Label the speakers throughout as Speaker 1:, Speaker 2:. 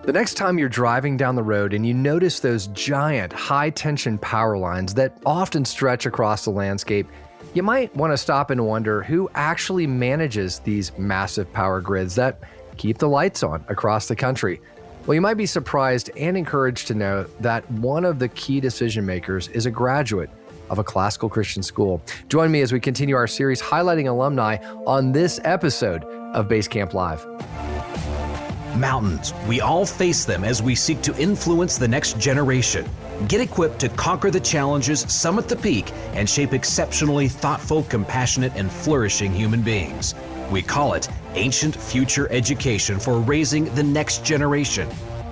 Speaker 1: The next time you're driving down the road and you notice those giant high-tension power lines that often stretch across the landscape, you might want to stop and wonder who actually manages these massive power grids that keep the lights on across the country. Well, you might be surprised and encouraged to know that one of the key decision makers is a graduate of a classical Christian school. Join me as we continue our series highlighting alumni on this episode of BaseCamp Live.
Speaker 2: Mountains. We all face them as we seek to influence the next generation. Get equipped to conquer the challenges, summit the peak, and shape exceptionally thoughtful, compassionate, and flourishing human beings. We call it Ancient Future Education for raising the next generation.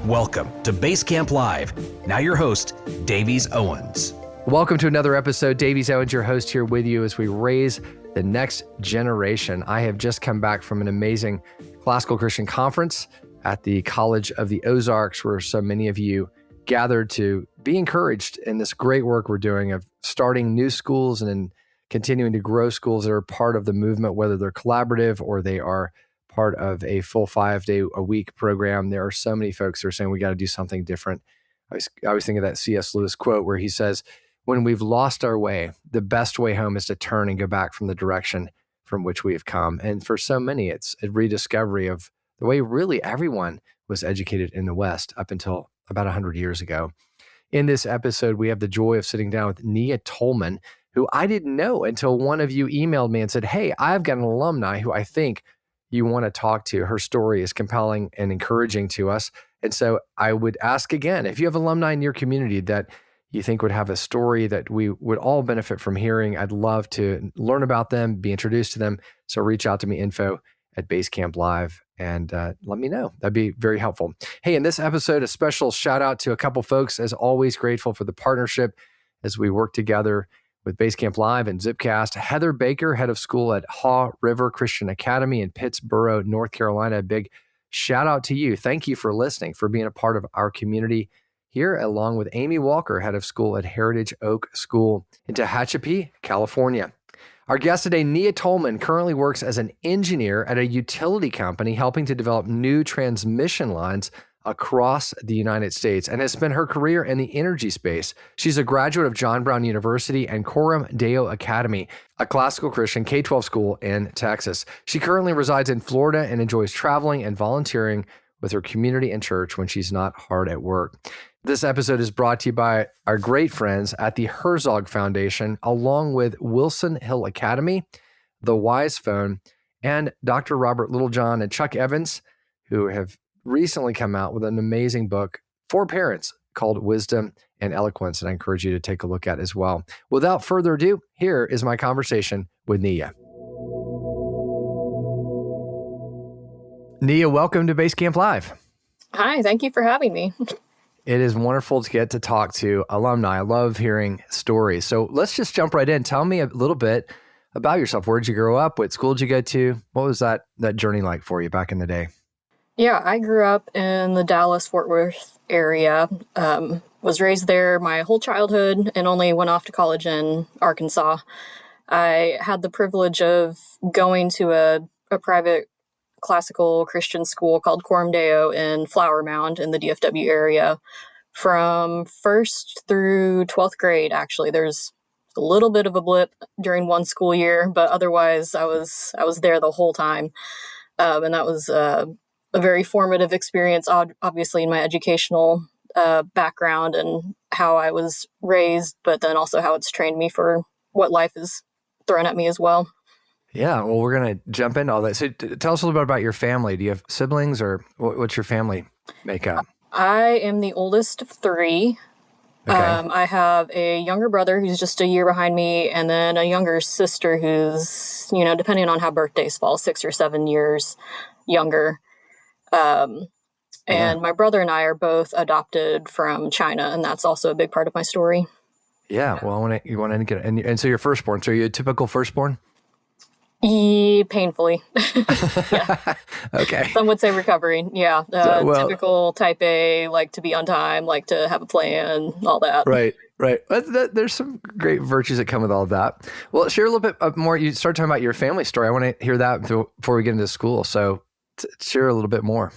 Speaker 2: Welcome to BaseCamp Live. Now your host, Davies Owens.
Speaker 1: Welcome to another episode. Davies Owens, your host, here with you as we raise the next generation. I have just come back from an amazing classical Christian conference at the College of the Ozarks, where so many of you gathered to be encouraged in this great work we're doing of starting new schools and then continuing to grow schools that are part of the movement, whether they're collaborative or they are part of a full 5-day-a-week program. There are so many folks that are saying we got to do something different. I always think of that C.S. Lewis quote where he says, when we've lost our way, the best way home is to turn and go back from the direction from which we have come. And for so many, it's a rediscovery of the way really everyone was educated in the West up until about 100 years ago. In this episode, we have the joy of sitting down with Neeya Toleman, who I didn't know until one of you emailed me and said, hey, I've got an alumni who I think you want to talk to. Her story is compelling and encouraging to us. And so I would ask again, if you have alumni in your community that you think would have a story that we would all benefit from hearing, I'd love to learn about them, be introduced to them. So reach out to me, info@BaseCamp Live, and let me know. That'd be very helpful. Hey, in this episode, a special shout out to a couple folks. As always, grateful for the partnership as we work together with BaseCamp Live and Zipcast. Heather Baker, head of school at Haw River Christian Academy in Pittsboro, North Carolina. A big shout out to you. Thank you for listening, for being a part of our community here, along with Amy Walker, head of school at Heritage Oak School in Tehachapi, California. Our guest today, Neeya Toleman, currently works as an engineer at a utility company helping to develop new transmission lines across the United States and has spent her career in the energy space. She's a graduate of John Brown University and Coram Deo Academy, a classical Christian K-12 school in Texas. She currently resides in Florida and enjoys traveling and volunteering with her community and church when she's not hard at work. This episode is brought to you by our great friends at the Herzog Foundation, along with Wilson Hill Academy, The Wise Phone, and Dr. Robert Littlejohn and Chuck Evans, who have recently come out with an amazing book for parents called Wisdom and Eloquence, and I encourage you to take a look at as well. Without further ado, here is my conversation with Neeya. Neeya, welcome to BaseCamp Live.
Speaker 3: Hi, thank you for having me.
Speaker 1: It is wonderful to get to talk to alumni. I love hearing stories. So let's just jump right in. Tell me a little bit about yourself. Where did you grow up? What school did you go to? What was that journey like for you back in the day?
Speaker 3: Yeah, I grew up in the Dallas-Fort Worth area, was raised there my whole childhood, and only went off to college in Arkansas. I had the privilege of going to a private classical Christian school called Coram Deo in Flower Mound in the DFW area from 1st through 12th grade. Actually, there's a little bit of a blip during one school year, but otherwise I was there the whole time. And that was a very formative experience, obviously in my educational background and how I was raised, but then also how it's trained me for what life has thrown at me as well.
Speaker 1: Yeah, well, we're going to jump into all that. So tell us a little bit about your family. Do you have siblings, or what's your family makeup?
Speaker 3: I am the oldest of three.
Speaker 1: Okay.
Speaker 3: I have a younger brother who's just a year behind me, and then a younger sister who's, depending on how birthdays fall, 6 or 7 years younger. And my brother and I are both adopted from China, and that's also a big part of my story.
Speaker 1: Yeah, well, you want to get, and so you're firstborn. So are you a typical firstborn?
Speaker 3: Painfully. Yeah.
Speaker 1: Okay.
Speaker 3: Some would say recovering. Yeah. Typical type A, like to be on time, like to have a plan, all that.
Speaker 1: Right. There's some great virtues that come with all of that. Well, share a little bit more. You started talking about your family story. I want to hear that before we get into school. So share a little bit more.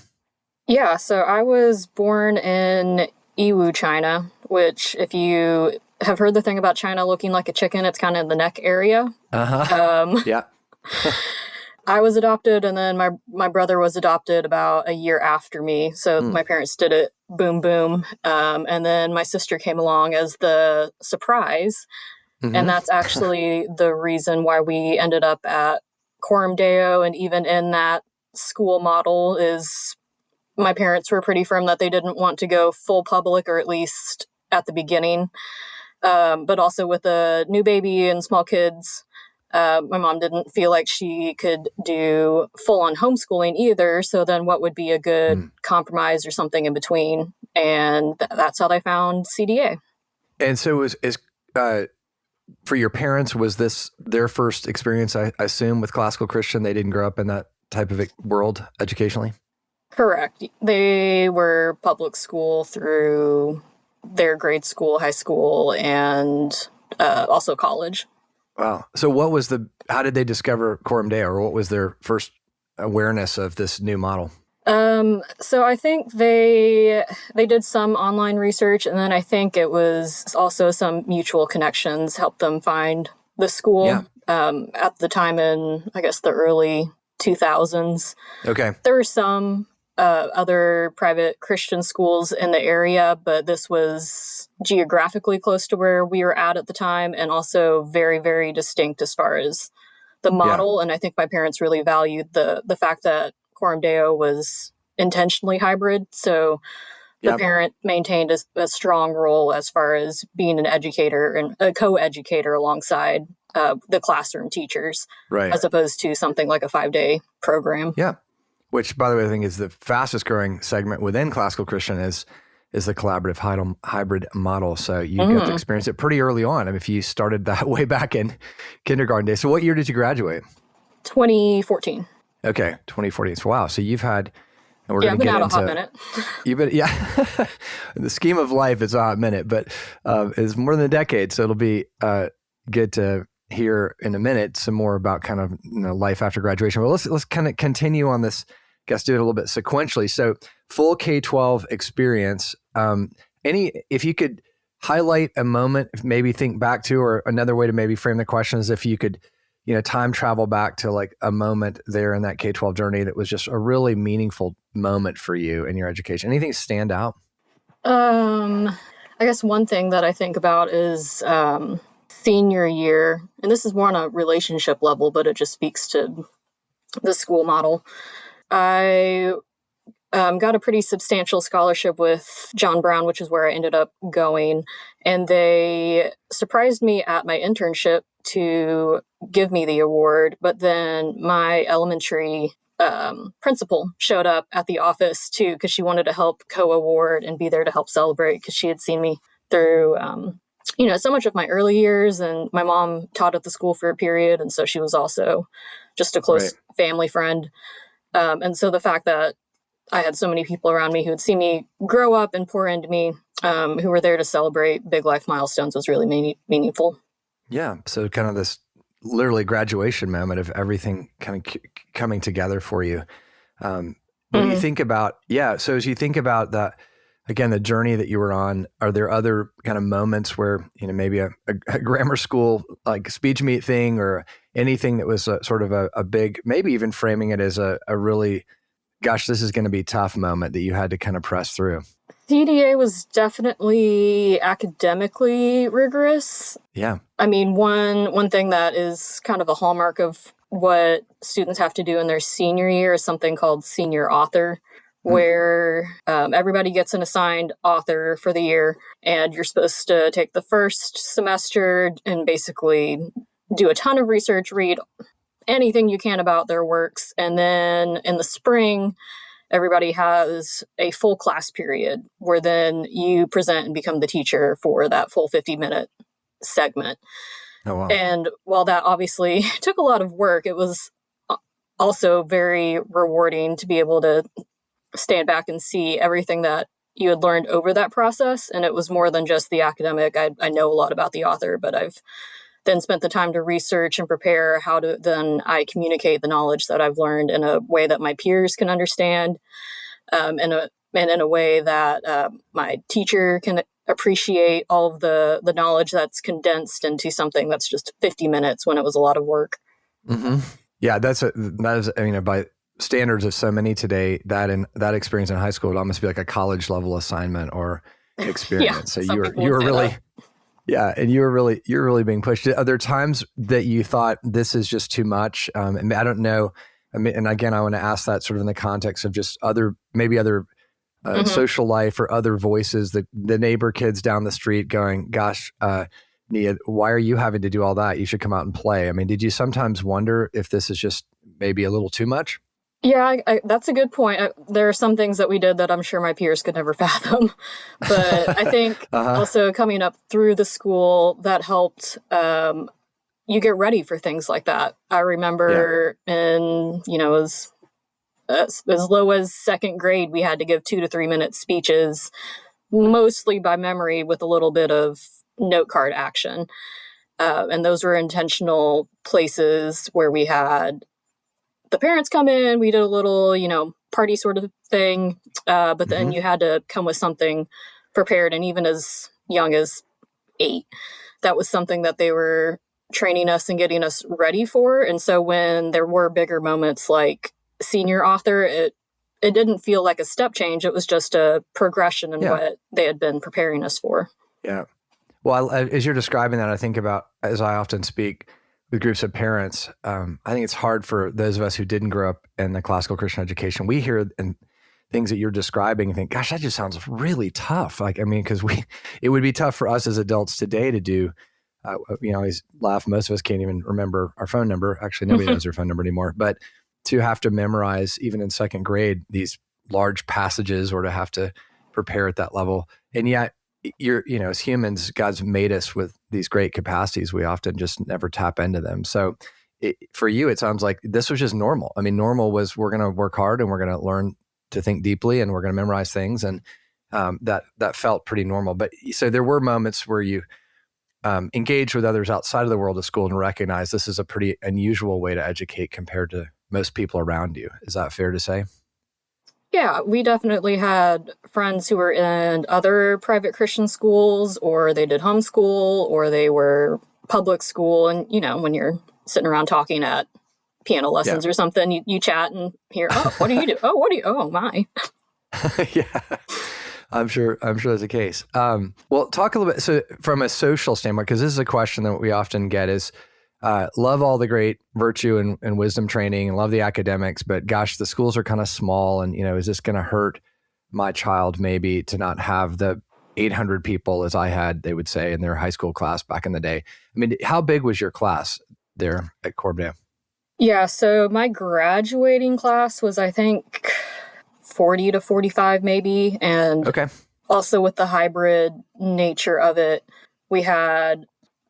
Speaker 3: Yeah, so I was born in Yiwu, China, which, if you have heard the thing about China looking like a chicken, it's kind of in the neck area.
Speaker 1: Yeah.
Speaker 3: I was adopted, and then my brother was adopted about a year after me. So my parents did it boom, boom. And then my sister came along as the surprise. And that's actually the reason why we ended up at Coram Deo. And even in that school model is my parents were pretty firm that they didn't want to go full public, or at least at the beginning. But also with a new baby and small kids, my mom didn't feel like she could do full-on homeschooling either. So then what would be a good compromise or something in between? And that's how they found CDA.
Speaker 1: And so for your parents, was this their first experience, I assume, with classical Christian? They didn't grow up in that type of world educationally?
Speaker 3: Correct. They were public school through their grade school, high school, and also college.
Speaker 1: Wow. So how did they discover Coram Deo, or what was their first awareness of this new model?
Speaker 3: So I think they did some online research, and then I think it was also some mutual connections helped them find the school. At the time in, I guess, the early 2000s.
Speaker 1: Okay.
Speaker 3: There were some other private Christian schools in the area, but this was geographically close to where we were at the time, and also very, very distinct as far as the model. Yeah. And I think my parents really valued the fact that Coram Deo was intentionally hybrid. So the parent maintained a strong role as far as being an educator and a co-educator alongside the classroom teachers,
Speaker 1: right,
Speaker 3: as opposed to something like a 5-day program.
Speaker 1: Yeah. Which, by the way, I think is the fastest growing segment within classical Christian is the collaborative hybrid model. So you got to experience it pretty early on. I mean, if you started that way back in kindergarten days. So what year did you graduate?
Speaker 3: 2014.
Speaker 1: Okay, 2014. So wow. So you've had, and we're
Speaker 3: going to
Speaker 1: get
Speaker 3: into.
Speaker 1: I've been out a hot minute. In the scheme of life, it's a hot minute, but it's more than a decade. So it'll be good to hear in a minute some more about kind of life after graduation. But let's kind of continue on this. Guess do it a little bit sequentially. So full K-12 experience. If you could highlight a moment, maybe think back to, or another way to maybe frame the question is if you could, time travel back to like a moment there in that K-12 journey that was just a really meaningful moment for you in your education. Anything stand out?
Speaker 3: I guess one thing that I think about is senior year, and this is more on a relationship level, but it just speaks to the school model. I got a pretty substantial scholarship with John Brown, which is where I ended up going. And they surprised me at my internship to give me the award. But then my elementary principal showed up at the office too, because she wanted to help co-award and be there to help celebrate, because she had seen me through, so much of my early years. And my mom taught at the school for a period. And so she was also just a close family friend. And so the fact that I had so many people around me who had seen me grow up and pour into me, who were there to celebrate big life milestones, was really meaningful.
Speaker 1: Yeah. So kind of this literally graduation moment of everything kind of coming together for you. When you think about, so as you think about that, again, the journey that you were on, are there other kind of moments where, maybe a grammar school, like speech meet thing, or anything that was sort of a big, maybe even framing it as a really, gosh, this is going to be tough moment that you had to kind of press through?
Speaker 3: CDA was definitely academically rigorous.
Speaker 1: Yeah.
Speaker 3: I mean, one thing that is kind of a hallmark of what students have to do in their senior year is something called senior author, where everybody gets an assigned author for the year, and you're supposed to take the first semester and basically do a ton of research, read anything you can about their works. And then in the spring, everybody has a full class period where then you present and become the teacher for that full 50-minute segment.
Speaker 1: Oh, wow.
Speaker 3: And while that obviously took a lot of work, it was also very rewarding to be able to stand back and see everything that you had learned over that process. And it was more than just the academic. I know a lot about the author, but I've then spent the time to research and prepare how to then I communicate the knowledge that I've learned in a way that my peers can understand. and in a way that my teacher can appreciate all of the knowledge that's condensed into something that's just 50 minutes when it was a lot of work.
Speaker 1: Mm-hmm. Yeah, that is, I mean, by standards of so many today, that experience in high school would almost be like a college level assignment or experience.
Speaker 3: Yeah,
Speaker 1: so you were really, yeah, and you're really being pushed. Are there times that you thought this is just too much? And I don't know. I mean, and again, I want to ask that sort of in the context of just other social life or other voices, the neighbor kids down the street going, gosh, Neeya, why are you having to do all that? You should come out and play. I mean, did you sometimes wonder if this is just maybe a little too much?
Speaker 3: Yeah, that's a good point. There are some things that we did that I'm sure my peers could never fathom. But I think also coming up through the school, that helped you get ready for things like that. I remember as low as second grade, we had to give 2 to 3 minute speeches, mostly by memory with a little bit of note card action. And those were intentional places where we had the parents come in, we did a little, party sort of thing. But then you had to come with something prepared. And even as young as 8, that was something that they were training us and getting us ready for. And so when there were bigger moments like senior author, it didn't feel like a step change. It was just a progression in what they had been preparing us for.
Speaker 1: Yeah. Well, as you're describing that, I think about, as I often speak with groups of parents, I think it's hard for those of us who didn't grow up in the classical Christian education. We hear and things that you're describing and think, gosh, that just sounds really tough. Like, I mean, because it would be tough for us as adults today to do. I always laugh. Most of us can't even remember our phone number. Actually, nobody knows their phone number anymore. But to have to memorize, even in second grade, these large passages, or to have to prepare at that level. And yet, as humans, God's made us with these great capacities. We often just never tap into them. So for you, it sounds like this was just normal. I mean, normal was we're going to work hard and we're going to learn to think deeply and we're going to memorize things. And that felt pretty normal. But so there were moments where you engaged with others outside of the world of school and recognized this is a pretty unusual way to educate compared to most people around you. Is that fair to say?
Speaker 3: Yeah, we definitely had friends who were in other private Christian schools, or they did homeschool, or they were public school. And, when you're sitting around talking at piano lessons or something, you chat and hear, oh, what do you do? Oh, what do you, oh my.
Speaker 1: Yeah, I'm sure that's the case. Well, talk a little bit. So from a social standpoint, because this is a question that we often get is, love all the great virtue and wisdom training and love the academics, but gosh, the schools are kind of small and, is this going to hurt my child maybe to not have the 800 people as I had, they would say, in their high school class back in the day. I mean, how big was your class there at Coram Deo?
Speaker 3: Yeah, so my graduating class was, I think, 40 to 45 maybe. And also with the hybrid nature of it, we had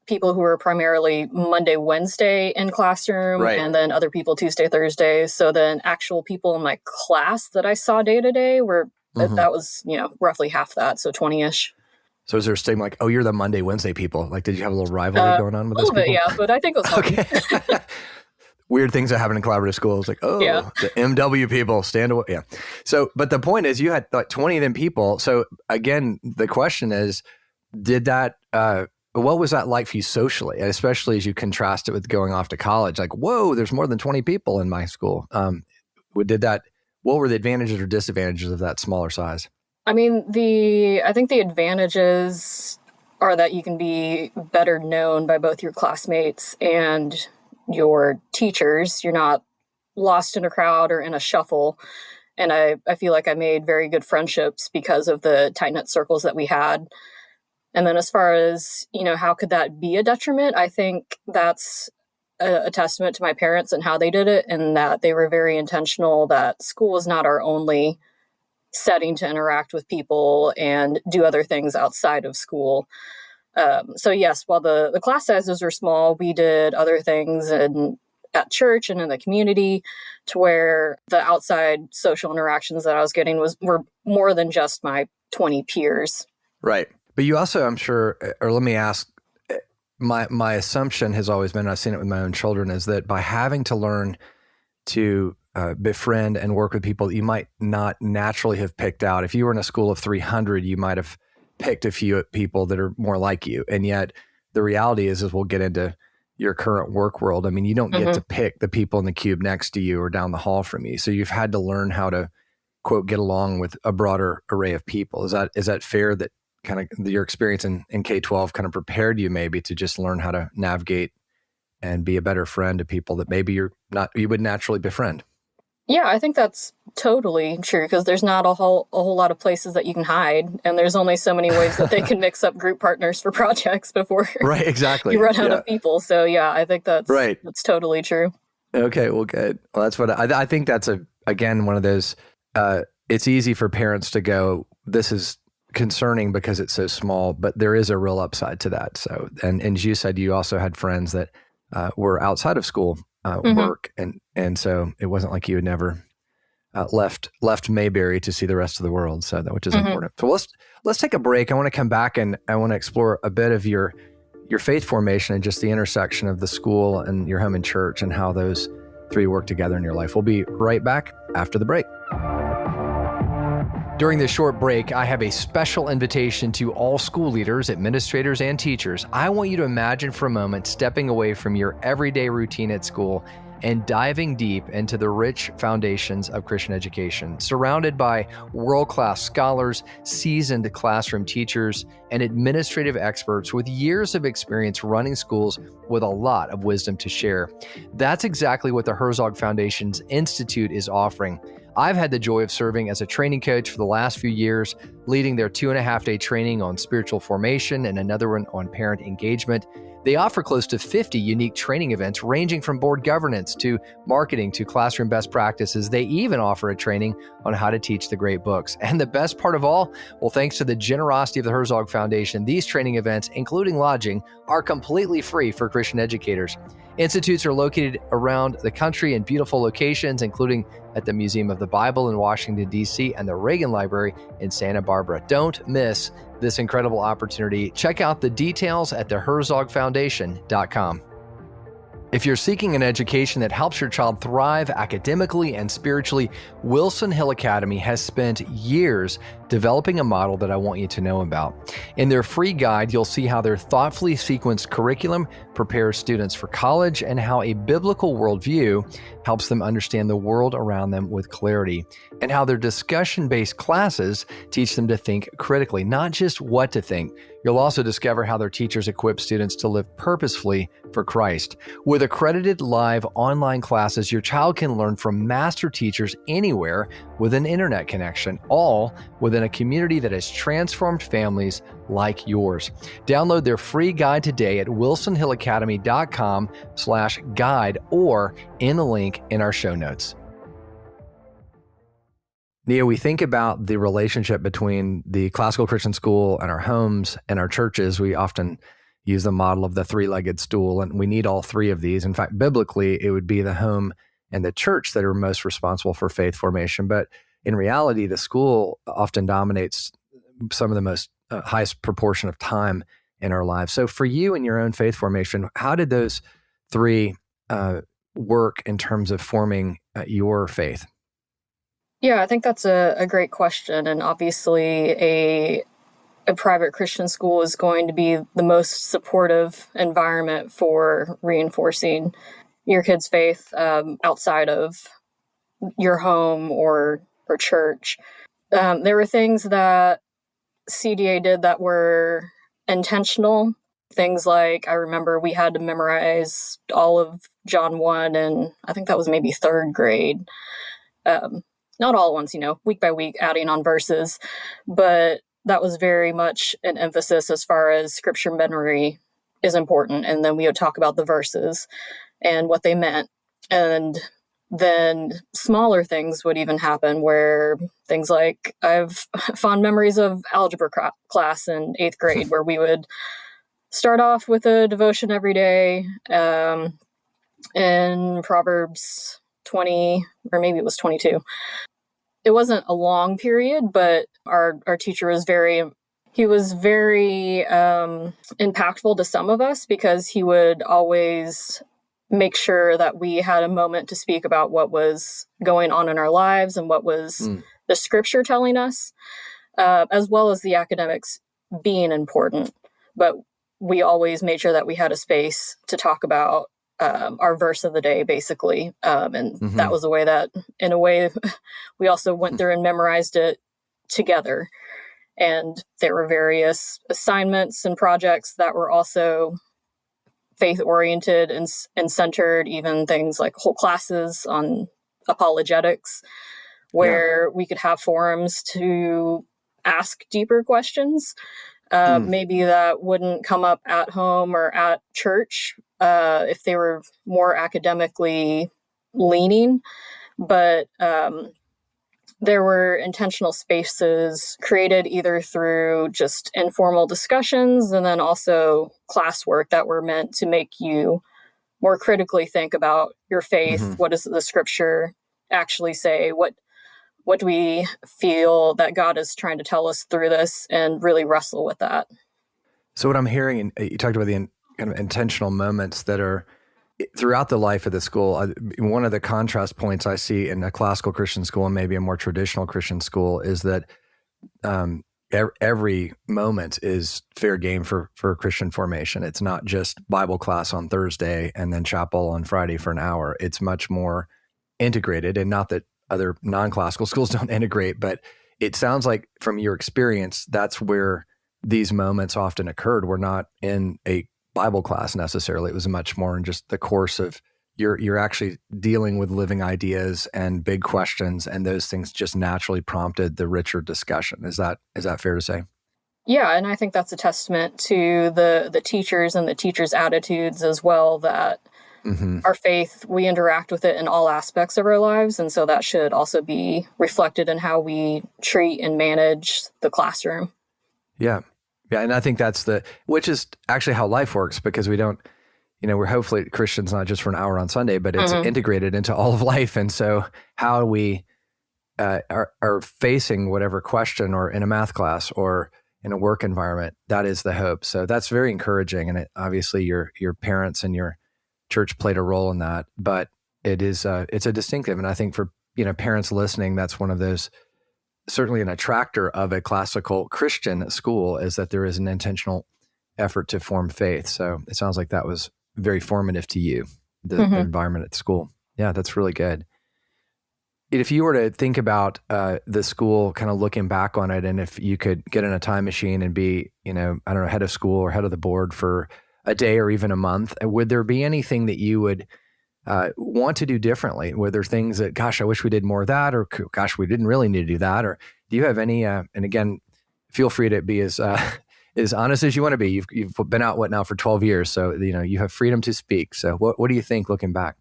Speaker 3: people who were primarily Monday, Wednesday in classroom, and then other people Tuesday, Thursday. So then actual people in my class that I saw day to day were, that was, roughly half that. So 20-ish.
Speaker 1: So is there a stigma like, oh, you're the Monday, Wednesday people? Like, did you have a little rivalry going on with those people?
Speaker 3: A little bit, yeah, but I think it was healthy.
Speaker 1: Weird things that happen in collaborative schools. Like, the MW people stand away. Yeah. So, but the point is you had like 20 of them people. So again, the question is, did that, what was that like for you socially, and especially as you contrast it with going off to college? Like, whoa, there's more than 20 people in my school. What were the advantages or disadvantages of that smaller size?
Speaker 3: I mean, I think the advantages are that you can be better known by both your classmates and your teachers. You're not lost in a crowd or in a shuffle. And I feel like I made very good friendships because of the tight-knit circles that we had. And then as far as, how could that be a detriment? I think that's a testament to my parents and how they did it, and that they were very intentional that school is not our only setting to interact with people and do other things outside of school. So yes, while the class sizes were small, we did other things at church and in the community to where the outside social interactions that I was getting were more than just my 20 peers.
Speaker 1: Right. But you also, I'm sure, or let me ask, my assumption has always been, I've seen it with my own children, is that by having to learn to befriend and work with people that you might not naturally have picked out. If you were in a school of 300, you might have picked a few people that are more like you. And yet the reality is we'll get into your current work world. I mean, you don't get to pick the people in the cube next to you or down the hall from you. So you've had to learn how to, quote, get along with a broader array of people. Is that fair, that kind of your experience in K-12 kind of prepared you maybe to just learn how to navigate and be a better friend to people that maybe you would naturally befriend?
Speaker 3: Yeah, I think that's totally true, because there's not a whole lot of places that you can hide, and there's only so many ways that they can mix up group partners for projects before
Speaker 1: right, exactly.
Speaker 3: you run out of people. So yeah, I think that's totally true.
Speaker 1: Okay, well, good. Well, that's what I think. That's again one of those. It's easy for parents to go, this is concerning because it's so small, but there is a real upside to that. So, and as you said, you also had friends that were outside of school work, and so it wasn't like you had never left Mayberry to see the rest of the world. So that, which is important. So let's take a break. I want to come back and I want to explore a bit of your faith formation and just the intersection of the school and your home and church and how those three work together in your life. We'll be right back after the break. During this short break, I have a special invitation to all school leaders, administrators, and teachers. I want you to imagine for a moment stepping away from your everyday routine at school and diving deep into the rich foundations of Christian education, surrounded by world-class scholars, seasoned classroom teachers, and administrative experts with years of experience running schools with a lot of wisdom to share. That's exactly what the Herzog Foundation's Institute is offering. I've had the joy of serving as a training coach for the last few years, leading their 2.5-day training on spiritual formation and another one on parent engagement. They offer close to 50 unique training events ranging from board governance to marketing to classroom best practices. They even offer a training on how to teach the great books. And the best part of all, well, thanks to the generosity of the Herzog Foundation, these training events, including lodging, are completely free for Christian educators. Institutes are located around the country in beautiful locations, including at the Museum of the Bible in Washington, D.C., and the Reagan Library in Santa Barbara. Don't miss this incredible opportunity. Check out the details at theherzogfoundation.com. If you're seeking an education that helps your child thrive academically and spiritually, Wilson Hill Academy has spent years developing a model that I want you to know about. In their free guide, you'll see how their thoughtfully sequenced curriculum prepares students for college and how a biblical worldview helps them understand the world around them with clarity, and how their discussion-based classes teach them to think critically, not just what to think. You'll also discover how their teachers equip students to live purposefully for Christ. With accredited live online classes, your child can learn from master teachers anywhere with an internet connection, all within a community that has transformed families like yours. Download their free guide today at wilsonhillacademy.com/guide or in the link in our show notes. Neeya, we think about the relationship between the classical Christian school and our homes and our churches. We often use the model of the three-legged stool, and we need all three of these. In fact, biblically, it would be the home and the church that are most responsible for faith formation. But in reality, the school often dominates some of the most highest proportion of time in our lives. So for you and your own faith formation, how did those three work in terms of forming your faith?
Speaker 3: Yeah, I think that's a great question. And obviously a private Christian school is going to be the most supportive environment for reinforcing your kid's faith outside of your home or church. There were things that CDA did that were intentional. Things like, I remember we had to memorize all of John 1, and I think that was maybe third grade. Not all at once, week by week, adding on verses, but that was very much an emphasis as far as scripture memory is important. And then we would talk about the verses and what they meant. And then smaller things would even happen where things like, I've fond memories of algebra class in 8th grade, where we would start off with a devotion every day in Proverbs 20, or maybe it was 22. It wasn't a long period, but our teacher was very impactful to some of us, because he would always make sure that we had a moment to speak about what was going on in our lives and what was the scripture telling us, as well as the academics being important. But we always made sure that we had a space to talk about our verse of the day, basically. And that was the way that, in a way, we also went through and memorized it together. And there were various assignments and projects that were also faith-oriented and centered, even things like whole classes on apologetics, where we could have forums to ask deeper questions, maybe that wouldn't come up at home or at church if they were more academically leaning. But there were intentional spaces created either through just informal discussions and then also classwork that were meant to make you more critically think about your faith. What does the scripture actually say? What do we feel that God is trying to tell us through this, and really wrestle with that?
Speaker 1: So what I'm hearing, and you talked about the kind of intentional moments that are throughout the life of the school. One of the contrast points I see in a classical Christian school and maybe a more traditional Christian school is that every moment is fair game for Christian formation. It's not just Bible class on Thursday and then chapel on Friday for an hour. It's much more integrated, and not that other non-classical schools don't integrate, but it sounds like from your experience, that's where these moments often occurred. We're not in a Bible class necessarily. It was much more in just the course of you're actually dealing with living ideas and big questions, and those things just naturally prompted the richer discussion. Is that fair to say?
Speaker 3: Yeah, and I think that's a testament to the teachers and the teachers' attitudes as well, that our faith, we interact with it in all aspects of our lives, and so that should also be reflected in how we treat and manage the classroom.
Speaker 1: Yeah. Yeah, and I think which is actually how life works, because we don't, we're hopefully Christians not just for an hour on Sunday, but it's integrated into all of life. And so how we are facing whatever question, or in a math class or in a work environment, that is the hope. So that's very encouraging. And obviously your parents and your church played a role in that, but it's a distinctive. And I think for, parents listening, that's one of those, certainly an attractor of a classical Christian school, is that there is an intentional effort to form faith. So it sounds like that was very formative to you, the environment at school. Yeah, that's really good. If you were to think about the school, kind of looking back on it, and if you could get in a time machine and be, head of school or head of the board for a day or even a month, would there be anything that you would want to do differently? Were there things that, gosh, I wish we did more of that, or gosh, we didn't really need to do that? Or do you have any, and again, feel free to be as honest as you want to be. You've been out now for 12 years, so you have freedom to speak. So what do you think looking back?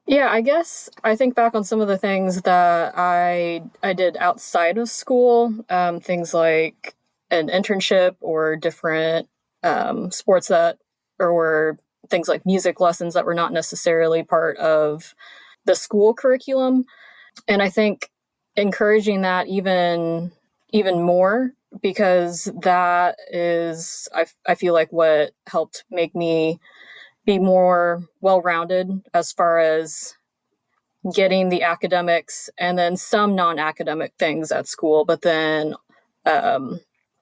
Speaker 3: Yeah, I guess I think back on some of the things that I did outside of school, things like an internship or different sports or things like music lessons that were not necessarily part of the school curriculum. And I think encouraging that even more, because that is, I feel like, what helped make me be more well-rounded as far as getting the academics and then some non-academic things at school, but then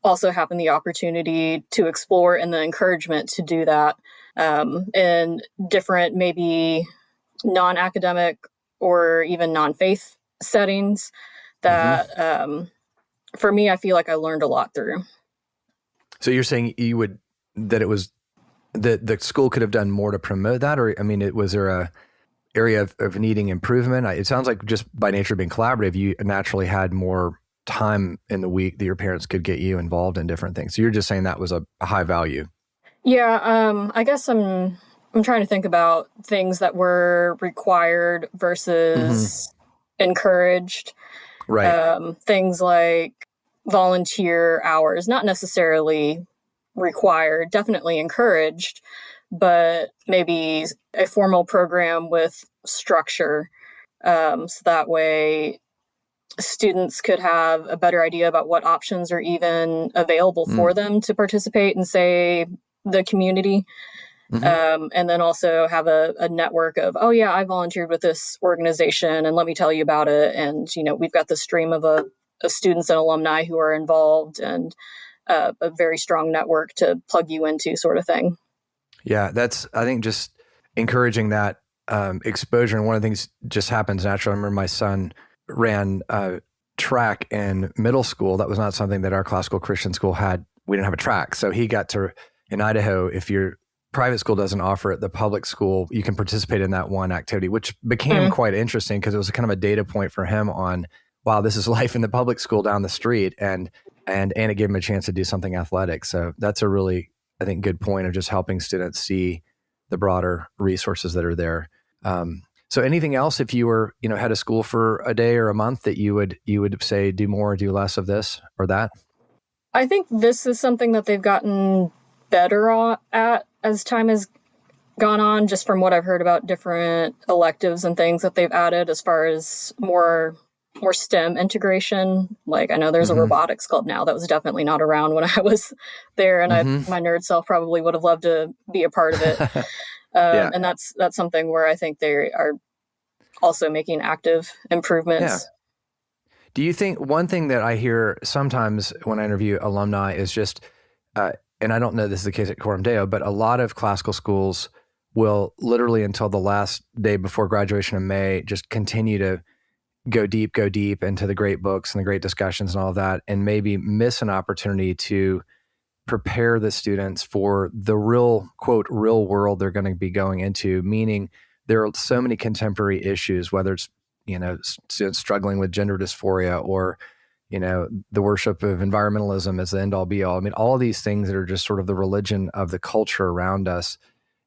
Speaker 3: also having the opportunity to explore and the encouragement to do that in different, maybe non-academic or even non-faith settings that for me, I feel like I learned a lot through.
Speaker 1: So you're saying that it was that the school could have done more to promote that? Or, was there a area of needing improvement? It sounds like just by nature of being collaborative, you naturally had more time in the week that your parents could get you involved in different things. So you're just saying that was a high value.
Speaker 3: Yeah, I guess I'm trying to think about things that were required versus encouraged.
Speaker 1: Right.
Speaker 3: Things like volunteer hours, not necessarily required, definitely encouraged, but maybe a formal program with structure. So that way students could have a better idea about what options are even available for them to participate in, say, the community. And then also have a network of, oh yeah, I volunteered with this organization and let me tell you about it. And, we've got the stream of students and alumni who are involved, and a very strong network to plug you into, sort of thing.
Speaker 1: Yeah, that's, I think, just encouraging that exposure. And one of the things just happens naturally. I remember my son ran track in middle school. That was not something that our classical Christian school had. We didn't have a track. So he got to, in Idaho, if your private school doesn't offer it, the public school, you can participate in that one activity, which became quite interesting because it was kind of a data point for him on, wow, this is life in the public school down the street. And it gave him a chance to do something athletic. So that's a really, I think, good point of just helping students see the broader resources that are there. So anything else, if you were, head of school for a day or a month, that you would say, do more, do less of this or that?
Speaker 3: I think this is something that they've gotten better at as time has gone on, just from what I've heard about different electives and things that they've added as far as more STEM integration. Like, I know there's a robotics club now that was definitely not around when I was there, and my nerd self probably would have loved to be a part of it. And that's something where I think they are also making active improvements.
Speaker 1: Yeah. Do you think one thing that I hear sometimes when I interview alumni is just, and I don't know this is the case at Coram Deo, but a lot of classical schools will literally until the last day before graduation in May just continue to go deep into the great books and the great discussions and all of that, and maybe miss an opportunity to prepare the students for the real, quote, real world they're going to be going into, meaning there are so many contemporary issues, whether it's, students struggling with gender dysphoria or, the worship of environmentalism as the end all be all. I mean, all of these things that are just sort of the religion of the culture around us.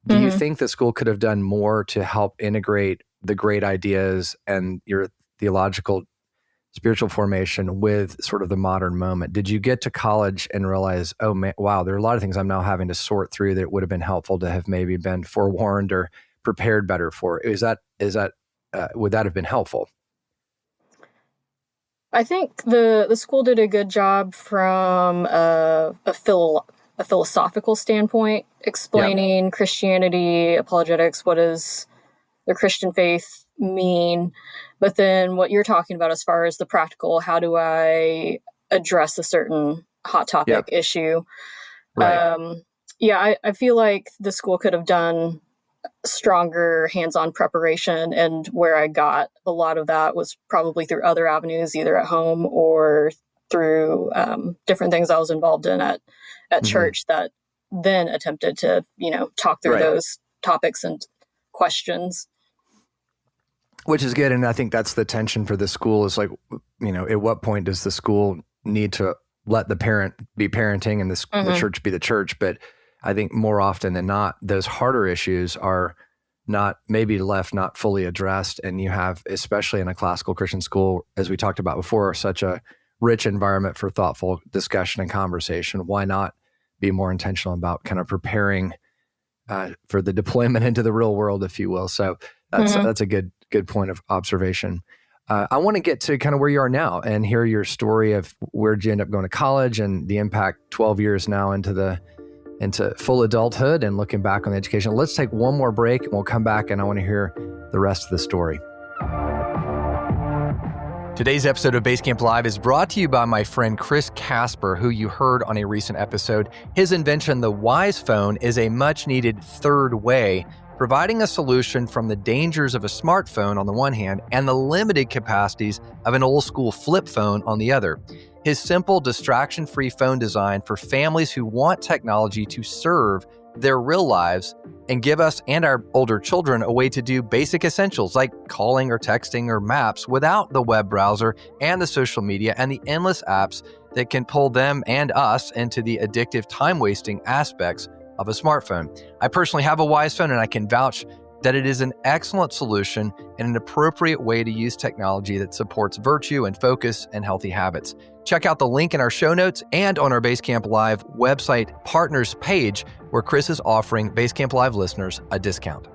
Speaker 1: Do you think the school could have done more to help integrate the great ideas and your theological spiritual formation with sort of the modern moment? Did you get to college and realize, oh man, wow, there are a lot of things I'm now having to sort through that would have been helpful to have maybe been forewarned or prepared better for? Would that have been helpful?
Speaker 3: I think the school did a good job from a philosophical standpoint, explaining Christianity, apologetics, what does the Christian faith mean? But then what you're talking about as far as the practical, how do I address a certain hot topic issue?
Speaker 1: Right.
Speaker 3: I feel like the school could have done stronger hands-on preparation, and where I got a lot of that was probably through other avenues, either at home or through different things I was involved in at church that then attempted to, talk through those topics and questions.
Speaker 1: Which is good. And I think that's the tension for the school is like, at what point does the school need to let the parent be parenting and the church be the church? But I think more often than not, those harder issues are not fully addressed. And you have, especially in a classical Christian school, as we talked about before, such a rich environment for thoughtful discussion and conversation. Why not be more intentional about kind of preparing for the deployment into the real world, if you will? So that's a good point of observation. I want to get to kind of where you are now and hear your story of where did you end up going to college and the impact 12 years now into full adulthood and looking back on the education. Let's take one more break and we'll come back and I want to hear the rest of the story. Today's episode of BaseCamp Live is brought to you by my friend Chris Casper, who you heard on a recent episode. His invention, the Wise Phone, is a much-needed third way, providing a solution from the dangers of a smartphone on the one hand and the limited capacities of an old-school flip phone on the other. His simple, distraction-free phone design for families who want technology to serve their real lives and give us and our older children a way to do basic essentials like calling or texting or maps without the web browser and the social media and the endless apps that can pull them and us into the addictive time-wasting aspects of a smartphone. I personally have a Wise Phone and I can vouch that it is an excellent solution and an appropriate way to use technology that supports virtue and focus and healthy habits. Check out the link in our show notes and on our BaseCamp Live website partners page, where Chris is offering BaseCamp Live listeners a discount.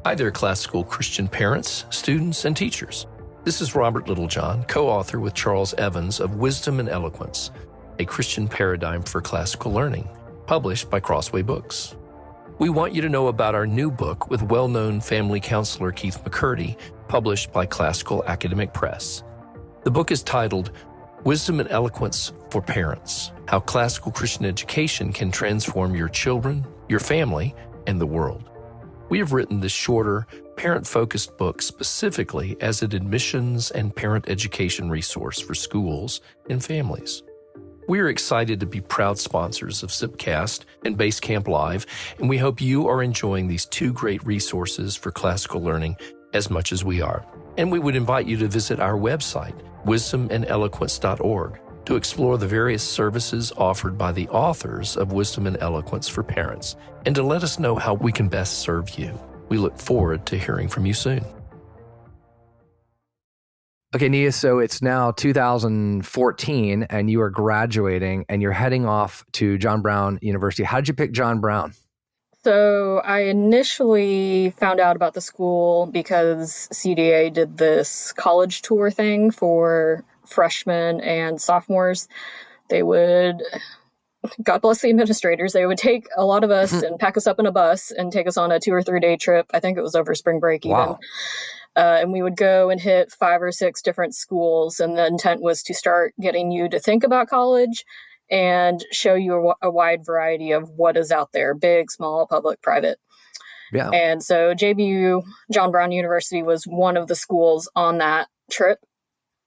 Speaker 4: Hi there, classical Christian parents, students, and teachers. This is Robert Littlejohn, co-author with Charles Evans of Wisdom and Eloquence, a Christian paradigm for classical learning, published by Crossway Books. We want you to know about our new book with well-known family counselor Keith McCurdy, published by Classical Academic Press. The book is titled Wisdom and Eloquence for Parents: How Classical Christian Education Can Transform Your Children, Your Family, and the World. We have written this shorter, parent-focused book specifically as an admissions and parent education resource for schools and families. We are excited to be proud sponsors of Zipcast and BaseCamp Live, and we hope you are enjoying these two great resources for classical learning as much as we are. And we would invite you to visit our website, wisdomandeloquence.org, to explore the various services offered by the authors of Wisdom and Eloquence for Parents, and to let us know how we can best serve you. We look forward to hearing from you soon.
Speaker 1: Okay, Neeya, so it's now 2014 and you are graduating and you're heading off to John Brown University. How did you pick John Brown?
Speaker 3: So I initially found out about the school because CDA did this college tour thing for freshmen and sophomores. They would, God bless the administrators, they would take a lot of us and pack us up in a bus and take us on a 2 or 3 day trip. I think it was over spring break even.
Speaker 1: Wow.
Speaker 3: And we would go and hit 5 or 6 different schools. And the intent was to start getting you to think about college and show you a wide variety of what is out there: big, small, public, private.
Speaker 1: Yeah.
Speaker 3: And so JBU, John Brown University, was one of the schools on that trip.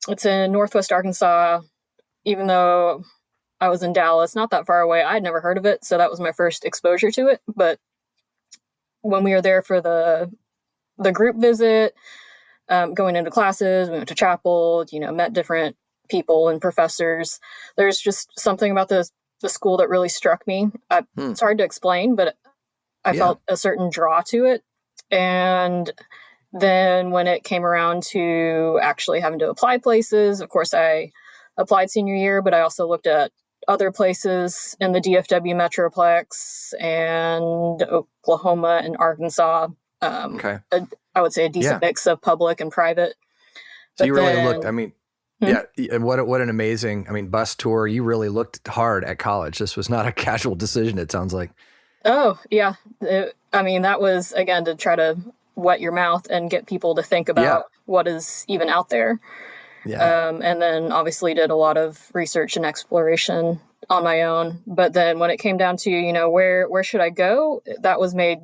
Speaker 3: It's in Northwest Arkansas. Even though I was in Dallas, not that far away, I'd never heard of it. So that was my first exposure to it. But when we were there for the group visit, going into classes, we went to chapel, met different people and professors. There's just something about the school that really struck me. It's hard to explain, but I felt a certain draw to it. And then when it came around to actually having to apply places, of course, I applied senior year, but I also looked at other places in the DFW Metroplex and Oklahoma and Arkansas. I would say a decent mix of public and private.
Speaker 1: So you really looked, and what an amazing, bus tour. You really looked hard at college. This was not a casual decision, it sounds like.
Speaker 3: Oh, yeah. That was, again, to try to wet your mouth and get people to think about what is even out there. Yeah. And then obviously did a lot of research and exploration on my own. But then when it came down to, where should I go? That was made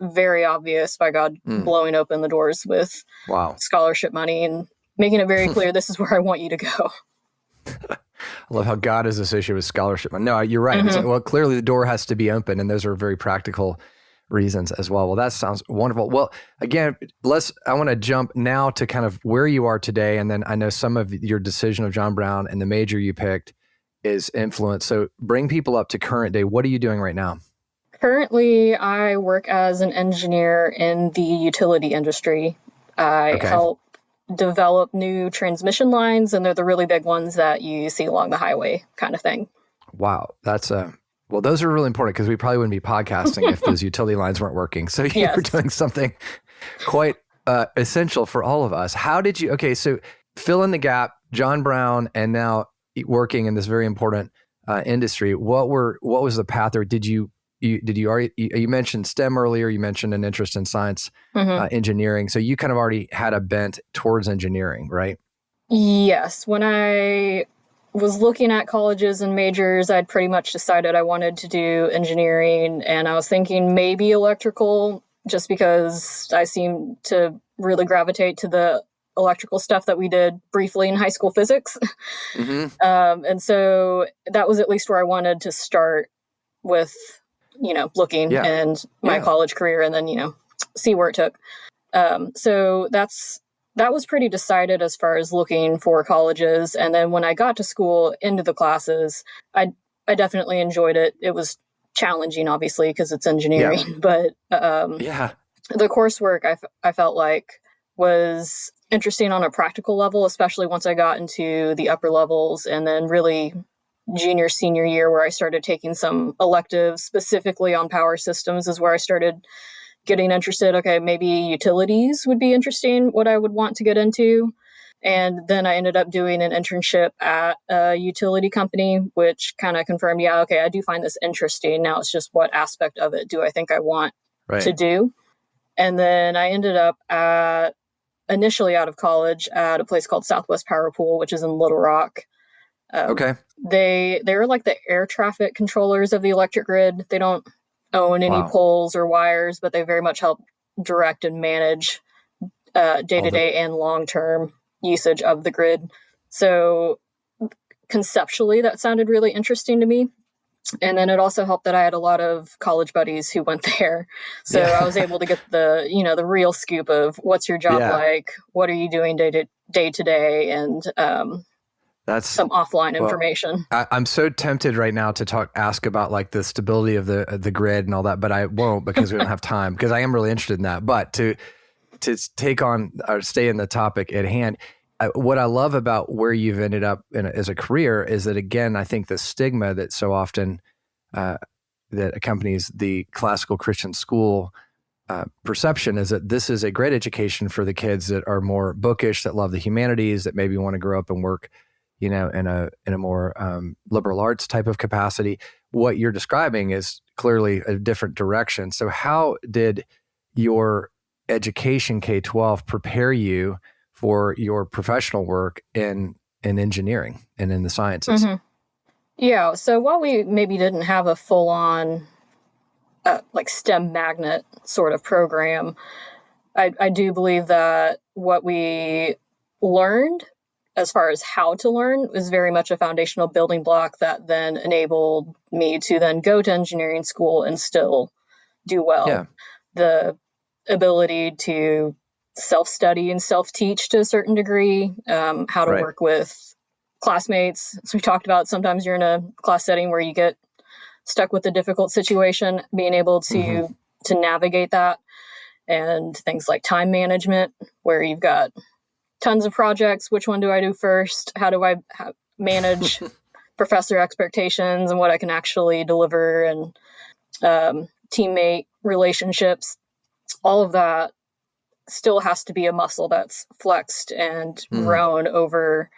Speaker 3: very obvious by God blowing open the doors with scholarship money and making it very clear, this is where I want you to go.
Speaker 1: I love how God is associated with scholarship. No, you're right. It's like, well, clearly the door has to be open, and those are very practical reasons as well. Well, that sounds wonderful. Well, again, I want to jump now to kind of where you are today. And then I know some of your decision of John Brown and the major you picked is influenced. So bring people up to current day. What are you doing right now?
Speaker 3: Currently, I work as an engineer in the utility industry. I help develop new transmission lines, and they're the really big ones that you see along the highway kind of thing. Wow.
Speaker 1: That's well, those are really important because we probably wouldn't be podcasting if those utility lines weren't working. So you're doing something quite essential for all of us. How did you, so fill in the gap, John Brown, and now working in this very important industry. What was the path there? Did you already, you mentioned STEM earlier, you mentioned an interest in science, engineering. So you kind of already had a bent towards engineering, right?
Speaker 3: Yes. When I was looking at colleges and majors, I'd pretty much decided I wanted to do engineering, and I was thinking maybe electrical, just because I seem to really gravitate to the electrical stuff that we did briefly in high school physics. And so that was at least where I wanted to start with, looking and my college career, and then, see where it took. So that was pretty decided as far as looking for colleges. And then when I got to school, into the classes, I definitely enjoyed it. It was challenging, obviously, because it's engineering, but the coursework I felt like was interesting on a practical level, especially once I got into the upper levels, and then really junior, senior year, where I started taking some electives specifically on power systems, is where I started getting interested. Okay, maybe utilities would be interesting, what I would want to get into. And then I ended up doing an internship at a utility company, which kind of confirmed, yeah, okay, I do find this interesting. Now it's just what aspect of it do I think I want to do? And then I ended up initially out of college at a place called Southwest Power Pool, which is in Little Rock. They're like the air traffic controllers of the electric grid. They don't own any poles or wires, but they very much help direct and manage day-to-day and long-term usage of the grid. So conceptually, that sounded really interesting to me. And then it also helped that I had a lot of college buddies who went there. So I was able to get the real scoop of what's your job like? What are you doing day to day? And that's some offline information.
Speaker 1: I'm so tempted right now to ask about like the stability of the grid and all that, but I won't because we don't have time, because I am really interested in that. But to take on or stay in the topic at hand, what I love about where you've ended up as a career is that, again, I think the stigma that so often that accompanies the classical Christian school perception is that this is a great education for the kids that are more bookish, that love the humanities, that maybe want to grow up and work, in a more liberal arts type of capacity. What you're describing is clearly a different direction. So how did your education K-12 prepare you for your professional work in engineering and in the sciences?
Speaker 3: Mm-hmm. Yeah. So while we maybe didn't have a full-on like STEM magnet sort of program, I do believe that what we learned as far as how to learn was very much a foundational building block that then enabled me to then go to engineering school and still do well.
Speaker 1: Yeah.
Speaker 3: The ability to self-study and self-teach to a certain degree, how to work with classmates. As we talked about, sometimes you're in a class setting where you get stuck with a difficult situation, being able to navigate that, and things like time management, where you've got tons of projects. Which one do I do first? How do I manage professor expectations and what I can actually deliver, and teammate relationships? All of that still has to be a muscle that's flexed and grown over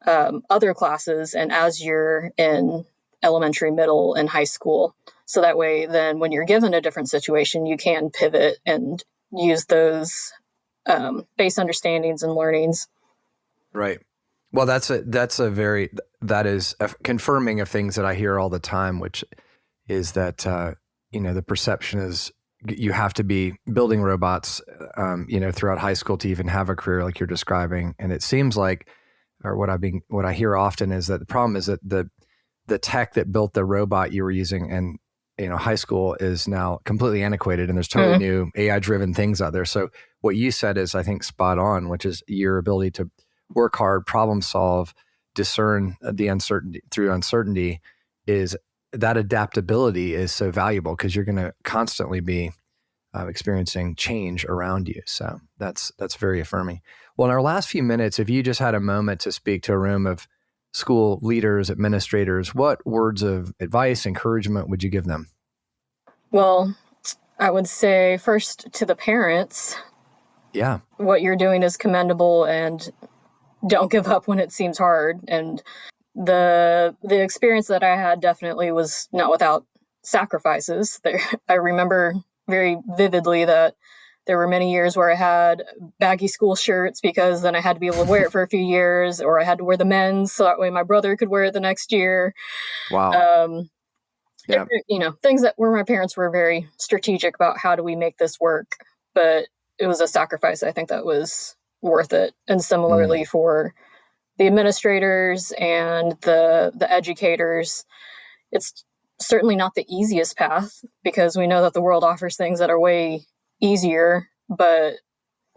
Speaker 3: other classes and as you're in elementary, middle, and high school. So that way, then when you're given a different situation, you can pivot and use those base understandings and learnings.
Speaker 1: Right. Well, that is confirming of things that I hear all the time, which is that, the perception is you have to be building robots, throughout high school to even have a career like you're describing. And it seems like, or what I hear often is that the problem is that the tech that built the robot you were using in, high school is now completely antiquated, and there's totally new AI-driven things out there. So what you said is, I think, spot on, which is your ability to work hard, problem solve, discern the uncertainty through uncertainty. Is that adaptability is so valuable because you're going to constantly be experiencing change around you. So that's very affirming. Well, in our last few minutes, if you just had a moment to speak to a room of school leaders, administrators, what words of advice, encouragement would you give them?
Speaker 3: Well, I would say first to the parents.
Speaker 1: Yeah.
Speaker 3: What you're doing is commendable, and don't give up when it seems hard. And the experience that I had definitely was not without sacrifices. I remember very vividly that there were many years where I had baggy school shirts because then I had to be able to wear it for a few years, or I had to wear the men's so that way my brother could wear it the next year.
Speaker 1: Wow.
Speaker 3: Things that where my parents were very strategic about how do we make this work, but it was a sacrifice I think that was worth it. And similarly for the administrators and the educators, it's certainly not the easiest path because we know that the world offers things that are way easier, but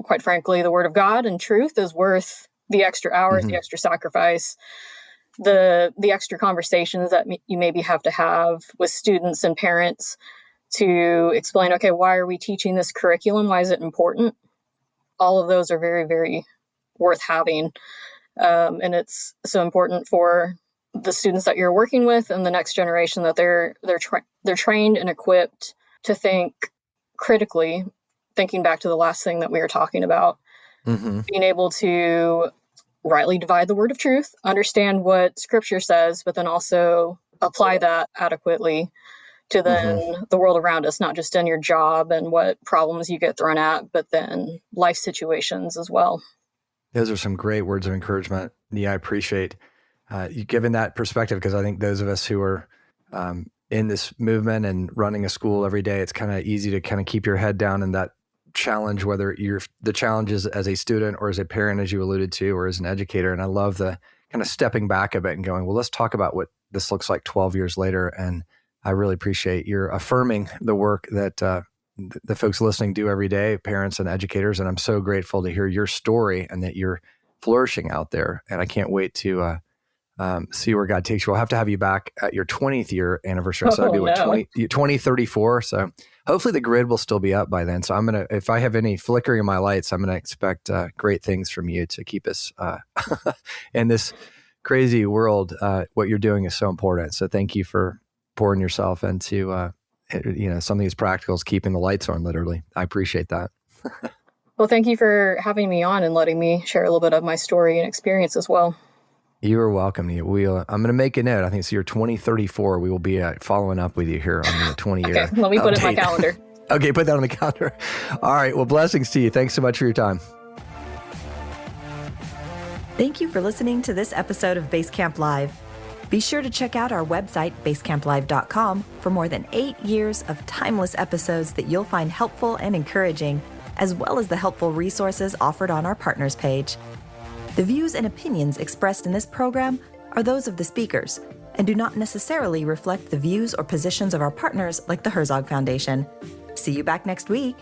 Speaker 3: quite frankly, the word of God and truth is worth the extra hours, the extra sacrifice, the extra conversations that you maybe have to have with students and parents to explain, okay, why are we teaching this curriculum? Why is it important? All of those are very, very worth having. And it's so important for the students that you're working with and the next generation that they're trained and equipped to think critically, thinking back to the last thing that we were talking about, being able to rightly divide the word of truth, understand what scripture says, but then also apply that adequately to then the world around us, not just in your job and what problems you get thrown at, but then life situations as well.
Speaker 1: Those are some great words of encouragement. Neeya, I appreciate you giving that perspective, because I think those of us who are in this movement and running a school every day, it's kind of easy to kind of keep your head down in that challenge, whether the challenge is as a student or as a parent, as you alluded to, or as an educator. And I love the kind of stepping back a bit and going, well, let's talk about what this looks like 12 years later. And I really appreciate your affirming the work that the folks listening do every day, parents and educators. And I'm so grateful to hear your story and that you're flourishing out there. And I can't wait to see where God takes you. We'll have to have you back at your 20th year anniversary. So that'd be 2034. So hopefully the grid will still be up by then. So if I have any flickering in my lights, I'm going to expect great things from you to keep us in this crazy world. What you're doing is so important. So thank you for pouring yourself into, something as practical as keeping the lights on, literally. I appreciate that.
Speaker 3: Well, thank you for having me on and letting me share a little bit of my story and experience as well.
Speaker 1: You are welcome. I'm going to make a note. I think it's your 2034. We will be following up with you here on the 20-year
Speaker 3: Okay, let me put it in my calendar.
Speaker 1: Okay, put that on the calendar. All right. Well, blessings to you. Thanks so much for your time.
Speaker 5: Thank you for listening to this episode of BaseCamp Live. Be sure to check out our website, basecamplive.com, for more than 8 years of timeless episodes that you'll find helpful and encouraging, as well as the helpful resources offered on our partners page. The views and opinions expressed in this program are those of the speakers and do not necessarily reflect the views or positions of our partners like the Herzog Foundation. See you back next week.